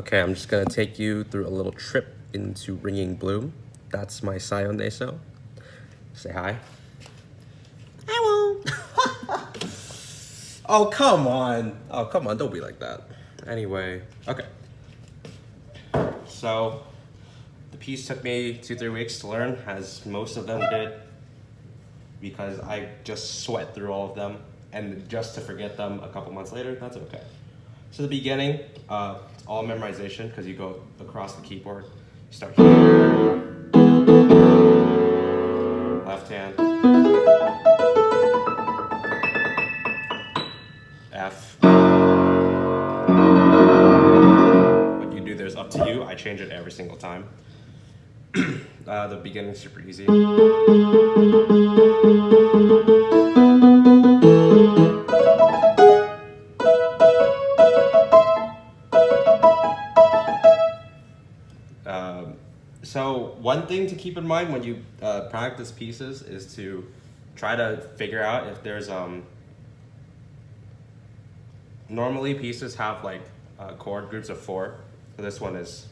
Okay, I'm just gonna take you through a little trip into Ringing Bloom. That's my Sion Deso. Say hi. I won't. Oh, come on. Oh, come on, don't be like that. Anyway, okay. So, the piece took me 2-3 weeks to learn, as most of them did, because I just sweat through all of them, and just to forget them a couple months later, that's okay. So the beginning, it's all memorization, because you go across the keyboard. You start here, left hand, F. What you do there's up to you. I change it every single time. The beginning's super easy. So one thing to keep in mind when you practice pieces is to try to figure out if there's normally pieces have like chord groups of 4. So this one is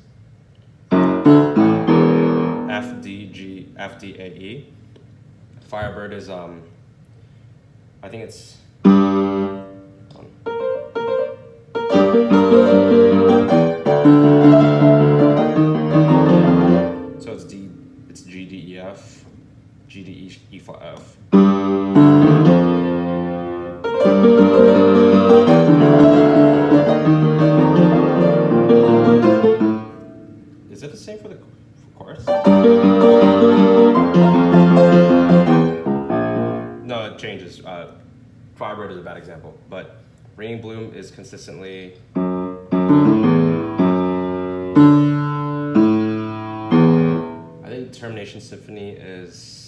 F, D, G, F, D, A, E. Firebird is I think it's so it's D, it's G, D, E, F, G, D, E, E flat, F. Is it the same for the chorus? No, it changes. Firebird is a bad example, but Ringing Bloom is consistently. I think Termination Symphony is.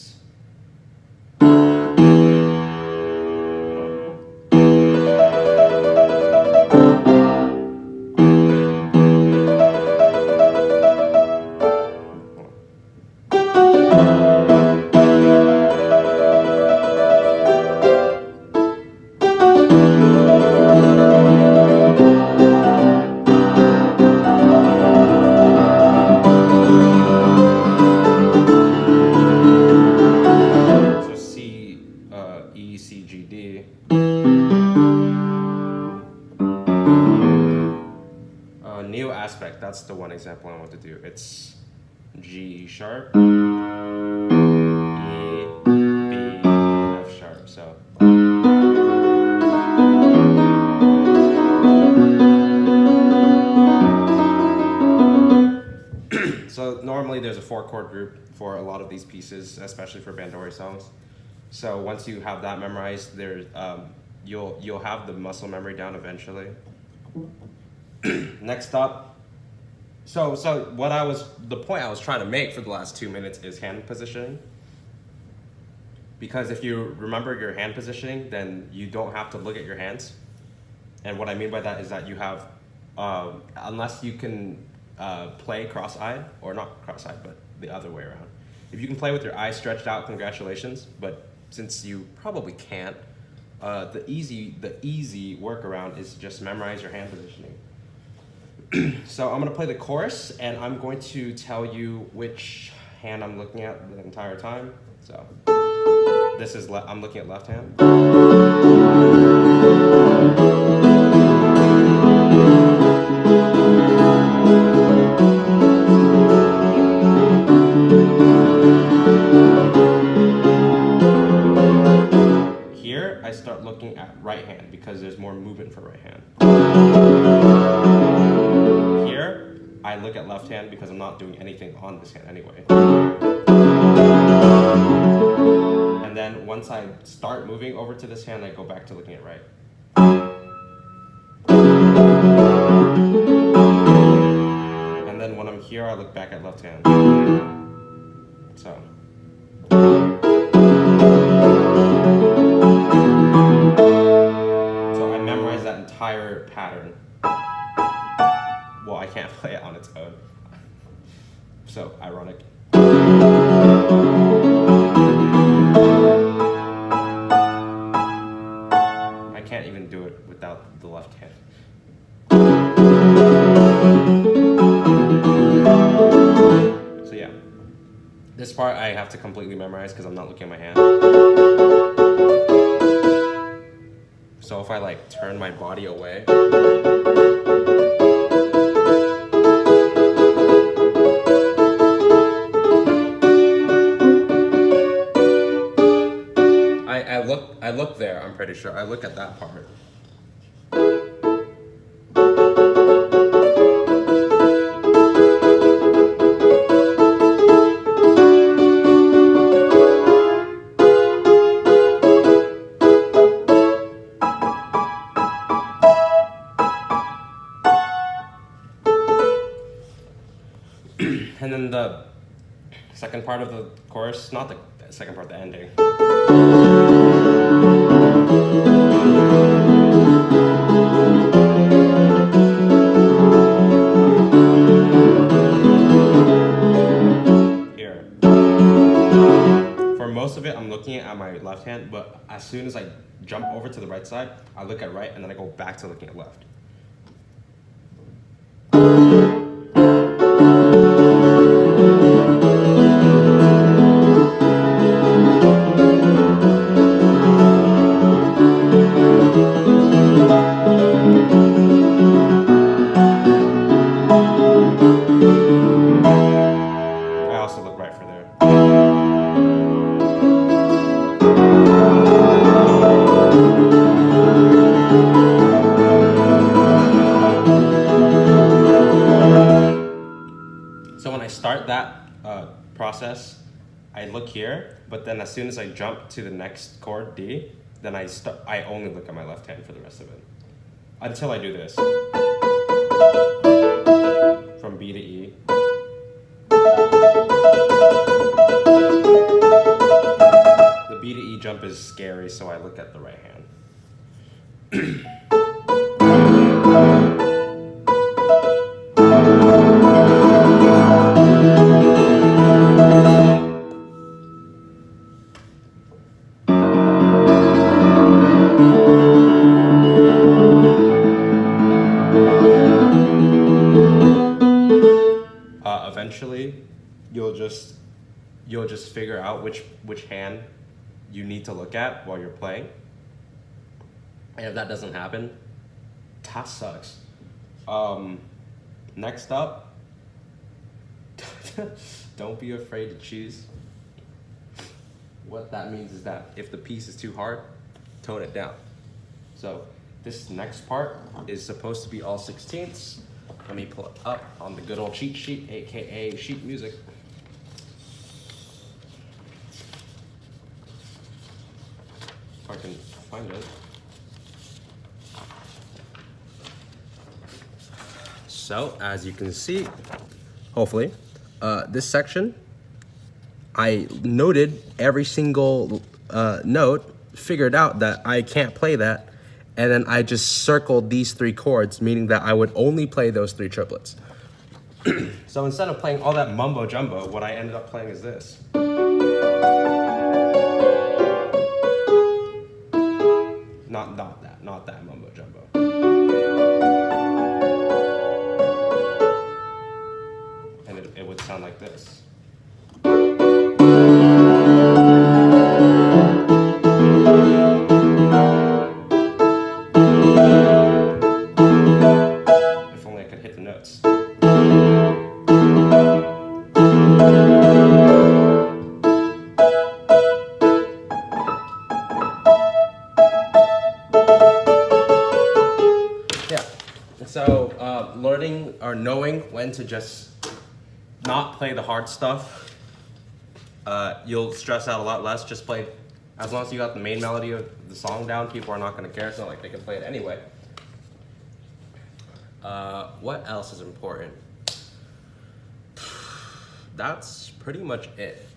E, C, G, D. Neo Aspect, that's the one example I want to do. It's G sharp, E, B, and F sharp. So. So normally there's a 4-chord group for a lot of these pieces, especially for Bandori songs. So once you have that memorized, there you'll have the muscle memory down eventually. Next up, so the point I was trying to make for the last 2 minutes is hand positioning. Because if you remember your hand positioning, then you don't have to look at your hands. And what I mean by that is that you have, unless you can play cross-eyed, or not cross-eyed, but the other way around. If you can play with your eyes stretched out, congratulations. But since you probably can't, the easy workaround is to just memorize your hand positioning. So I'm gonna play the chorus, and I'm going to tell you which hand I'm looking at the entire time. So this is I'm looking at left hand. Here I start looking at right hand because there's more movement for right hand. Here I look at left hand because I'm not doing anything on this hand anyway. And then once I start moving over to this hand, I go back to looking at right. And then when I'm here, I look back at left hand. So. So I memorize that entire pattern. Well, I can't play it on its own. So ironic. I can't even do it without the left hand. have to completely memorize because I'm not looking at my hand. So if I like turn my body away, I look there, I'm pretty sure. I look at that part. And then the second part of the chorus, not the second part, the ending. Here. For most of it, I'm looking at my left hand, but as soon as I jump over to the right side, I look at right and then I go back to looking at left. I also look right for there. So when I start that process, I look here, but then as soon as I jump to the next chord, D, then I only look at my left hand for the rest of it. Until I do this. From B to E. The B to E jump is scary, so I look at the right hand. Eventually, you'll just figure out which hand you need to look at while you're playing. And if that doesn't happen, that sucks. Next up, don't be afraid to choose. What that means is that if the piece is too hard, tone it down. So this next part is supposed to be all 16ths. Let me pull it up on the good old cheat sheet, aka sheet music. If I can find it. So, as you can see, hopefully, this section, I noted every single note, figured out that I can't play that, and then I just circled these 3 chords, meaning that I would only play those 3 triplets. So instead of playing all that mumbo jumbo, what I ended up playing is this. Not that mumbo jumbo. And it would sound like this. If only I could hit the notes. Yeah, so learning or knowing when to just not play the hard stuff, you'll stress out a lot less. Just play, as long as you got the main melody of the song down, people are not going to care. It's not like they can play it anyway. What else is important? That's pretty much it.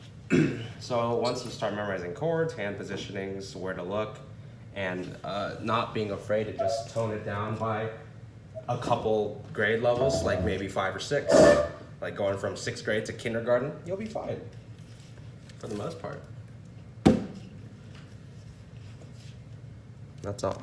So once you start memorizing chords, hand positionings, where to look, and not being afraid to just tone it down by a couple grade levels, like maybe 5 or 6, like going from 6th grade to kindergarten, you'll be fine for the most part. That's all.